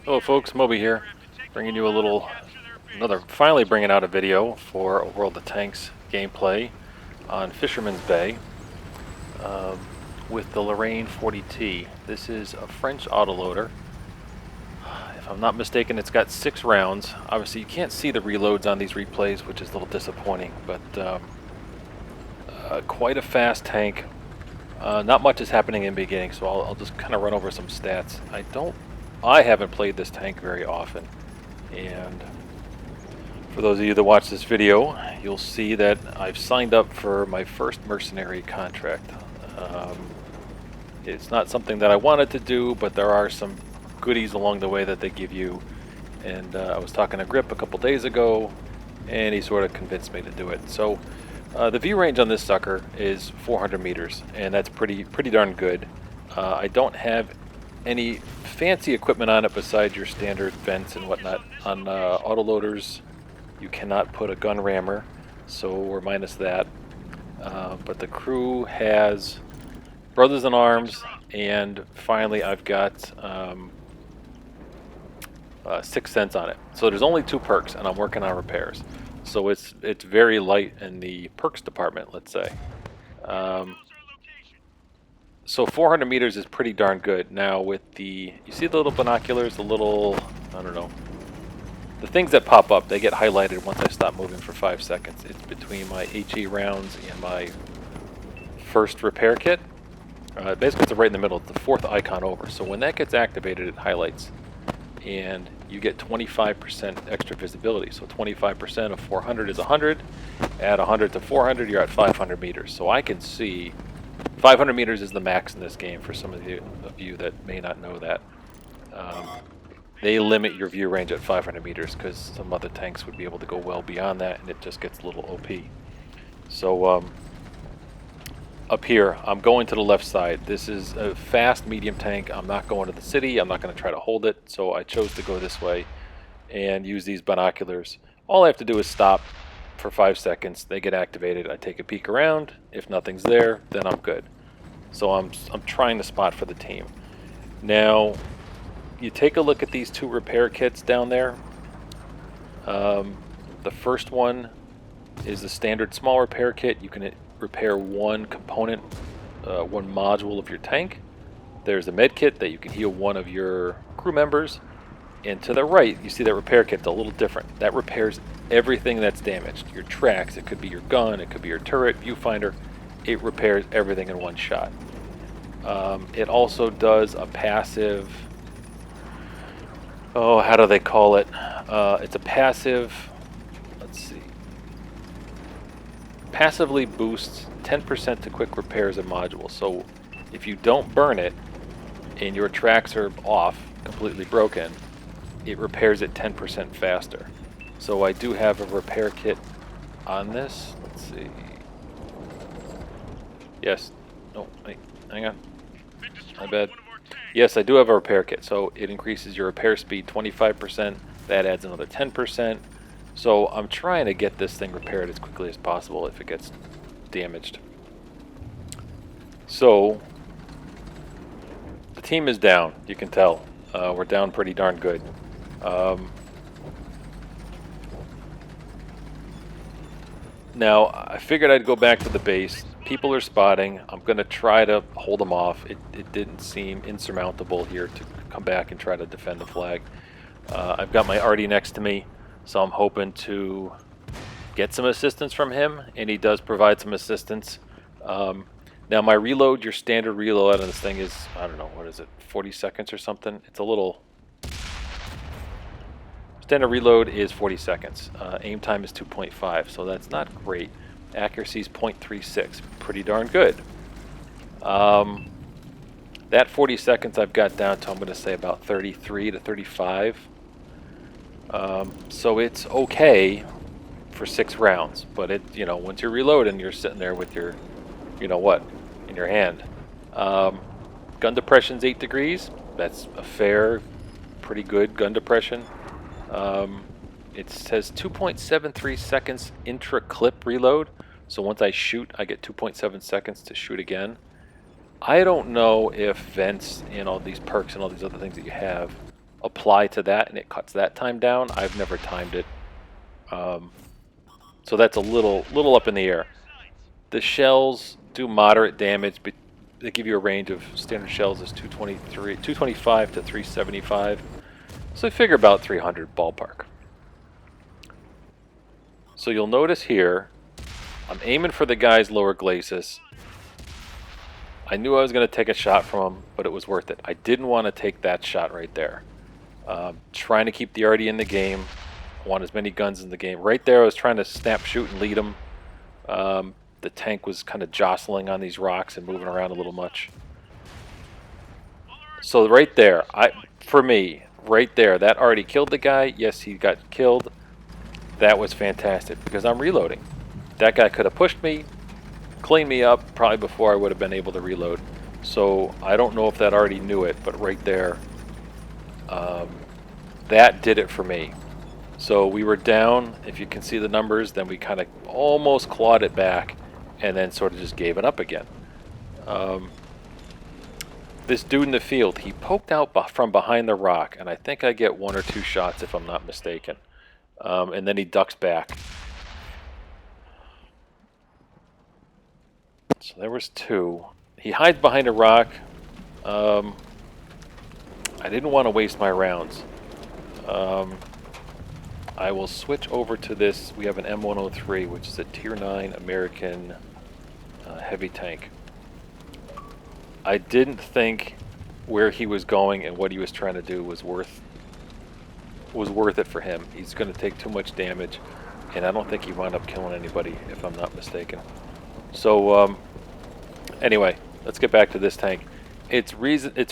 Hello folks, Moby here, bringing you finally bringing out a video for a World of Tanks gameplay on Fisherman's Bay um, with the Lorraine 40T. This is a French autoloader. If I'm not mistaken, it's got 6 rounds. Obviously you can't see the reloads on these replays, which is a little disappointing, but quite a fast tank. Not much is happening in the beginning, so I'll just kind of run over some stats. I haven't played this tank very often, and for those of you that watch this video, you'll see that I've signed up for my first mercenary contract. Um, it's not something that I wanted to do, but there are some goodies along the way that they give you, and I was talking to Grip a couple days ago, and he sort of convinced me to do it. So the view range on this sucker is 400 meters, and that's pretty darn good. I don't have any fancy equipment on it besides your standard vents and whatnot. On autoloaders, you cannot put a gun rammer, so we're minus that. But the crew has Brothers in Arms, and finally I've got 6 cents on it. So there's only 2 perks, and I'm working on repairs. So it's very light in the perks department, let's say. So 400 meters is pretty darn good. Now with you see the little binoculars, I don't know, the things that pop up, they get highlighted once I stop moving for 5 seconds. It's between my HE rounds and my first repair kit. Basically it's right in the middle, it's the 4th icon over. So when that gets activated, it highlights. And you get 25% extra visibility. So 25% of 400 is 100. Add 100 to 400, you're at 500 meters. So I can see 500 meters is the max in this game for some of you that may not know that. They limit your view range at 500 meters because some other tanks would be able to go well beyond that, and it just gets a little OP. So up here, I'm going to the left side. This is a fast medium tank. I'm not going to the city. I'm not going to try to hold it, so I chose to go this way and use these binoculars. All I have to do is stop for 5 seconds. They get activated. I take a peek around. If nothing's there, then I'm good. So I'm trying to spot for the team. Now, you take a look at these 2 repair kits down there. The first one is the standard small repair kit. You can repair 1 component, 1 module of your tank. There's a med kit that you can heal 1 of your crew members. And to the right, you see that repair kit's a little different. That repairs everything that's damaged. Your tracks, it could be your gun, it could be your turret, viewfinder. It repairs everything in 1 shot. It also does a passive, how do they call it? It's a passive, let's see. Passively boosts 10% to quick repairs and modules. So if you don't burn it and your tracks are off, completely broken, it repairs it 10% faster. So I do have a repair kit on this. Let's see. Yes. No, wait, hang on. My bad. Yes, I do have a repair kit. So it increases your repair speed 25%. That adds another 10%. So I'm trying to get this thing repaired as quickly as possible if it gets damaged. So the team is down. You can tell. We're down pretty darn good. Now, I figured I'd go back to the base. People are spotting. I'm going to try to hold them off. It didn't seem insurmountable here to come back and try to defend the flag. I've got my Artie next to me, so I'm hoping to get some assistance from him, and he does provide some assistance. Now, my reload, your standard reload on this thing is, I don't know, what is it, 40 seconds or something? It's a little... Standard reload is 40 seconds. Aim time is 2.5, so that's not great. Accuracy is 0.36, pretty darn good. That 40 seconds I've got down to, I'm going to say, about 33 to 35. So it's okay for 6 rounds, but once you're reloading, you're sitting there with your, in your hand. Gun depression's 8 degrees. That's a fair, pretty good gun depression. It says 2.73 seconds intra-clip reload. So once I shoot, I get 2.7 seconds to shoot again. I don't know if vents and all these perks and all these other things that you have apply to that and it cuts that time down. I've never timed it. So that's a little up in the air. The shells do moderate damage, but they give you a range of standard shells is 225 to 375. So I figure about 300 ballpark. So you'll notice here, I'm aiming for the guy's lower glacis. I knew I was going to take a shot from him, but it was worth it. I didn't want to take that shot right there. Trying to keep the arty in the game. I want as many guns in the game. Right there I was trying to snap shoot and lead him. The tank was kind of jostling on these rocks and moving around a little much. So right there, for me, right there, that already killed the guy. Yes, he got killed. That was fantastic because I'm reloading. That guy could have pushed me, cleaned me up probably before I would have been able to reload. So I don't know if that already knew it, but right there, that did it for me. So we were down, if you can see the numbers, then we kind of almost clawed it back and then sort of just gave it up again. This dude in the field, he poked out from behind the rock, and I think I get 1 or 2 shots if I'm not mistaken. And then he ducks back. So there was 2. He hides behind a rock. I didn't want to waste my rounds. I will switch over to this. We have an M103, which is a Tier 9 American heavy tank. I didn't think where he was going and what he was trying to do was worth it for him. He's going to take too much damage, and I don't think he wound up killing anybody, if I'm not mistaken. So anyway, let's get back to this tank. It's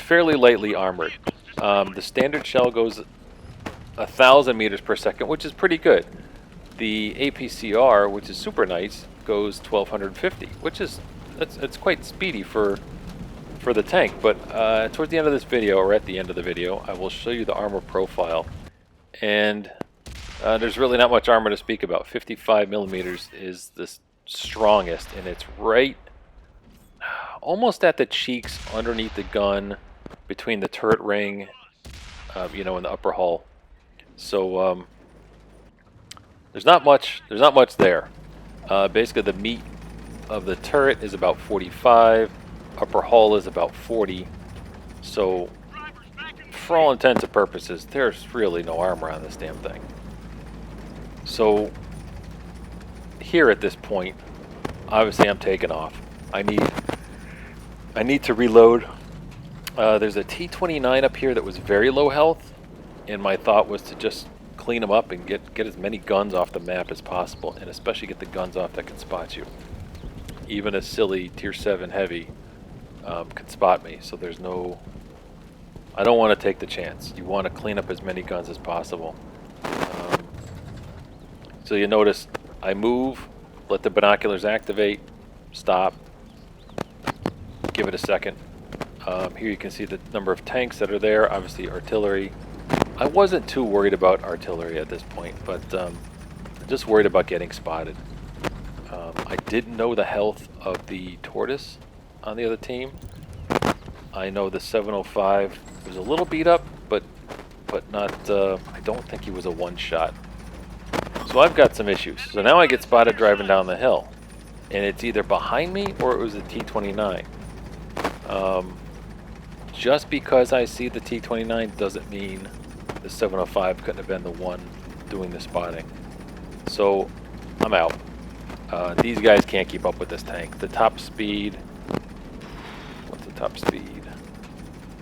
fairly lightly armored. The standard shell goes 1,000 meters per second, which is pretty good. The APCR, which is super nice, goes 1,250, which is it's quite speedy for the tank. But towards the end of this video, or at the end of the video, I will show you the armor profile. And there's really not much armor to speak about. 55 millimeters is the strongest, and it's right almost at the cheeks, underneath the gun, between the turret ring, and the upper hull. So there's not much there. Basically, the meat of the turret is about 45. Upper hull is about 40. So for all intents and purposes, there's really no armor on this damn thing. So here at this point, obviously I'm taking off. I need to reload. There's a T-29 up here that was very low health, and my thought was to just clean them up and get as many guns off the map as possible, and especially get the guns off that can spot you. Even a silly Tier 7 heavy can spot me, so there's no... I don't want to take the chance. You want to clean up as many guns as possible. So you notice I move, let the binoculars activate, stop, give it a second. Here you can see the number of tanks that are there, obviously artillery. I wasn't too worried about artillery at this point, but just worried about getting spotted. I didn't know the health of the Tortoise on the other team. I know the 705 was a little beat up, but not. I don't think he was a one-shot. So I've got some issues. So now I get spotted driving down the hill, and it's either behind me or it was a T-29. Just because I see the T-29 doesn't mean the 705 couldn't have been the one doing the spotting. So I'm out. These guys can't keep up with this tank. The top speed... What's the top speed?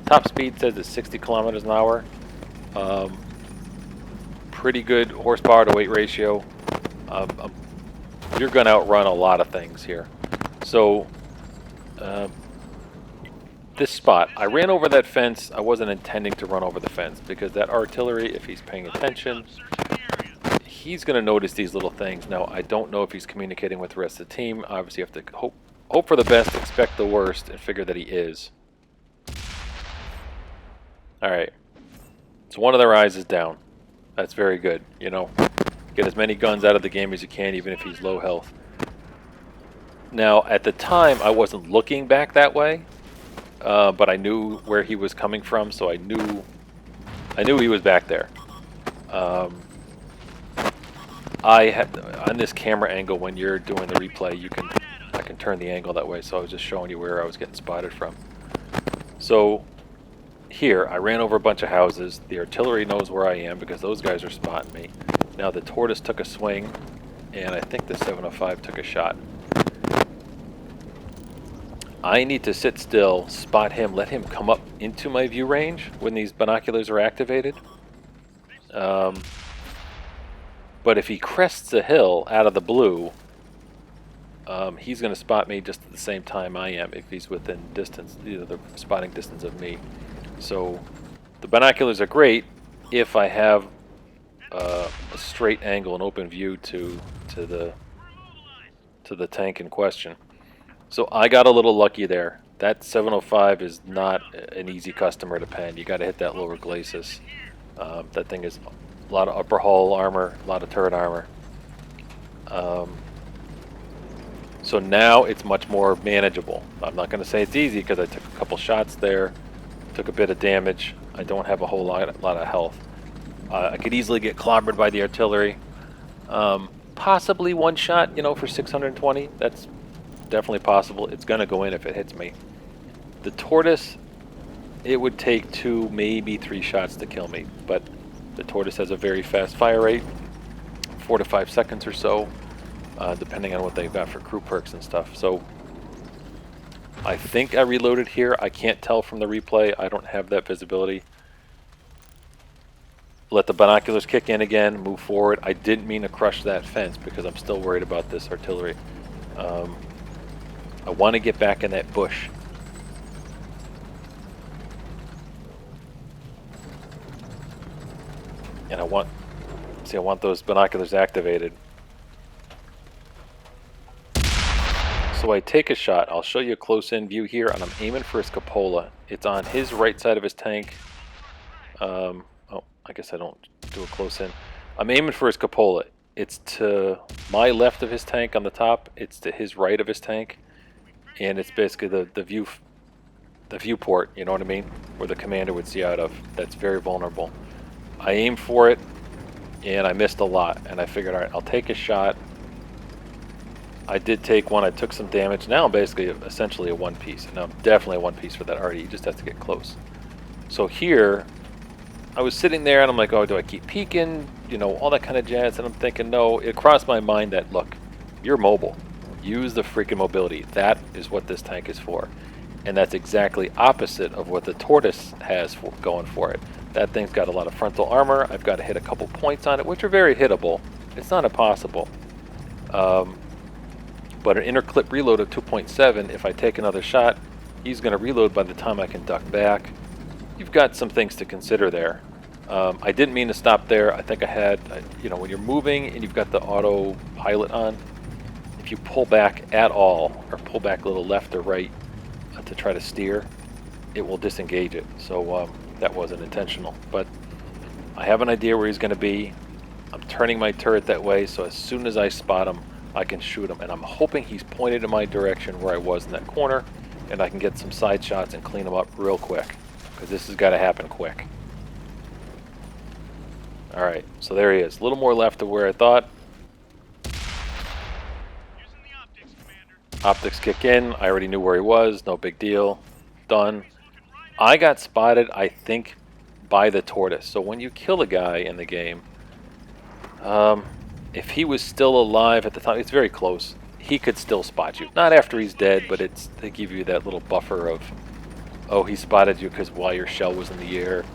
Top speed says it's 60 kilometers an hour. Pretty good horsepower to weight ratio. You're going to outrun a lot of things here. So... this spot, I ran over that fence. I wasn't intending to run over the fence because that artillery, if he's paying attention, he's going to notice these little things. Now, I don't know if he's communicating with the rest of the team. Obviously, you have to hope for the best, expect the worst, and figure that he is. Alright. So one of their eyes is down. That's very good, you know. Get as many guns out of the game as you can, even if he's low health. Now, at the time, I wasn't looking back that way. But I knew where he was coming from, so I knew I knew he was back there. I had on this camera angle when you're doing the replay, I can turn the angle that way. So I was just showing you where I was getting spotted from. So here, I ran over a bunch of houses. The artillery knows where I am because those guys are spotting me. Now the tortoise took a swing, and I think the 705 took a shot. I need to sit still, spot him, let him come up into my view range when these binoculars are activated. But if he crests a hill out of the blue, he's going to spot me just at the same time I am if he's within distance, the spotting distance of me. So the binoculars are great if I have a straight angle, an open view to the tank in question. So I got a little lucky there. That 705 is not an easy customer to pen. You got to hit that lower glacis. That thing is a lot of upper hull armor, a lot of turret armor. So now it's much more manageable. I'm not going to say it's easy because I took a couple shots there, took a bit of damage. I don't have a whole lot of health. I could easily get clobbered by the artillery. Possibly one shot, for 620. That's definitely possible. It's going to go in if it hits me. The tortoise, it would take 2, maybe 3 shots to kill me, but the tortoise has a very fast fire rate, 4 to 5 seconds or so, depending on what they've got for crew perks and stuff. So I think I reloaded here. I can't tell from the replay. I don't have that visibility. Let the binoculars kick in again, move forward. I didn't mean to crush that fence because I'm still worried about this artillery. I want to get back in that bush. And I want those binoculars activated. So I take a shot. I'll show you a close-in view here, and I'm aiming for his cupola. It's on his right side of his tank. Oh, I guess I don't do a close-in. I'm aiming for his cupola. It's to my left of his tank on the top. It's to his right of his tank. And it's basically the viewport, you know what I mean? Where the commander would see out of. That's very vulnerable. I aimed for it, and I missed a lot. And I figured, all right, I'll take a shot. I did take one. I took some damage. Now I'm basically essentially a one piece. Now I'm definitely a one piece for that arty. He just has to get close. So here, I was sitting there, and I'm like, oh, do I keep peeking? All that kind of jazz. And I'm thinking, no. It crossed my mind that, look, you're mobile. Use the freaking mobility. That is what this tank is for. And that's exactly opposite of what the tortoise has going for it. That thing's got a lot of frontal armor. I've got to hit a couple points on it, which are very hittable. It's not impossible. But an inner clip reload of 2.7, if I take another shot, he's going to reload by the time I can duck back. You've got some things to consider there. I didn't mean to stop there. I think I had, when you're moving and you've got the auto pilot on, if you pull back at all, or pull back a little left or right to try to steer, it will disengage it. So that wasn't intentional. But I have an idea where he's going to be. I'm turning my turret that way, so as soon as I spot him, I can shoot him. And I'm hoping he's pointed in my direction where I was in that corner, and I can get some side shots and clean him up real quick, because this has got to happen quick. All right, so there he is. A little more left of where I thought. Optics kick in. I already knew where he was. No big deal. Done. I got spotted, I think, by the tortoise. So when you kill a guy in the game, if he was still alive at the time, it's very close. He could still spot you. Not after he's dead, but they give you that little buffer of, oh, he spotted you because while your shell was in the air,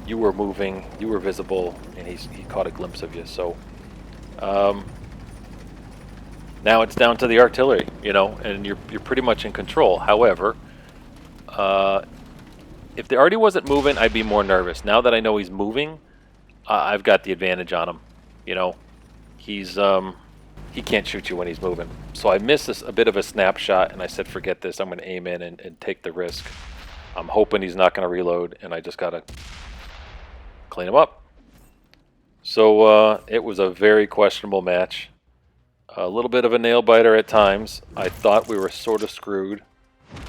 you were moving, you were visible, and he caught a glimpse of you. So now it's down to the artillery, and you're pretty much in control. However, if the arty wasn't moving, I'd be more nervous. Now that I know he's moving, I've got the advantage on him. He can't shoot you when he's moving. So I missed a bit of a snapshot, and I said, forget this. I'm going to aim in and take the risk. I'm hoping he's not going to reload, and I just got to clean him up. So it was a very questionable match. A little bit of a nail biter at times. I thought we were sort of screwed,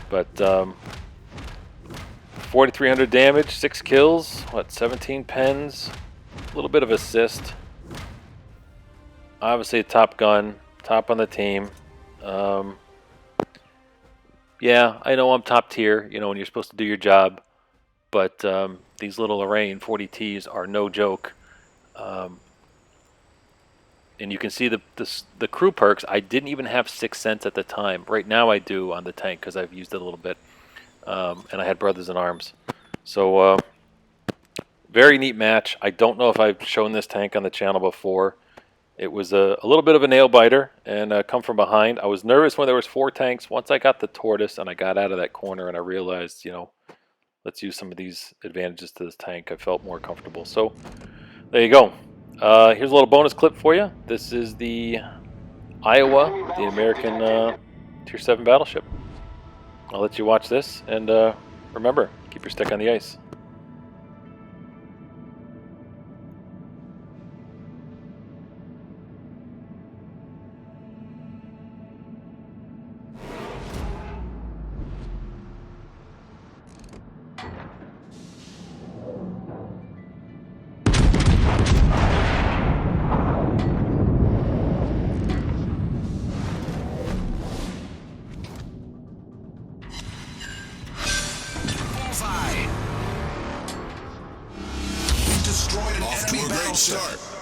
but 4,300 damage, 6 kills, what, 17 pens, a little bit of assist. Obviously a top gun, top on the team. Yeah, I know I'm top tier, you know, when you're supposed to do your job, but these little Lorraine 40Ts are no joke. And you can see the crew perks. I didn't even have 6 cents at the time. Right now I do on the tank because I've used it a little bit. And I had Brothers in Arms. So very neat match. I don't know if I've shown this tank on the channel before. It was a little bit of a nail biter and come from behind. I was nervous when there was 4 tanks. Once I got the tortoise and I got out of that corner and I realized, you know, let's use some of these advantages to this tank, I felt more comfortable. So there you go. Here's a little bonus clip for you. This is the Iowa, the American Tier 7 battleship. I'll let you watch this, and remember, keep your stick on the ice. Off to a great start.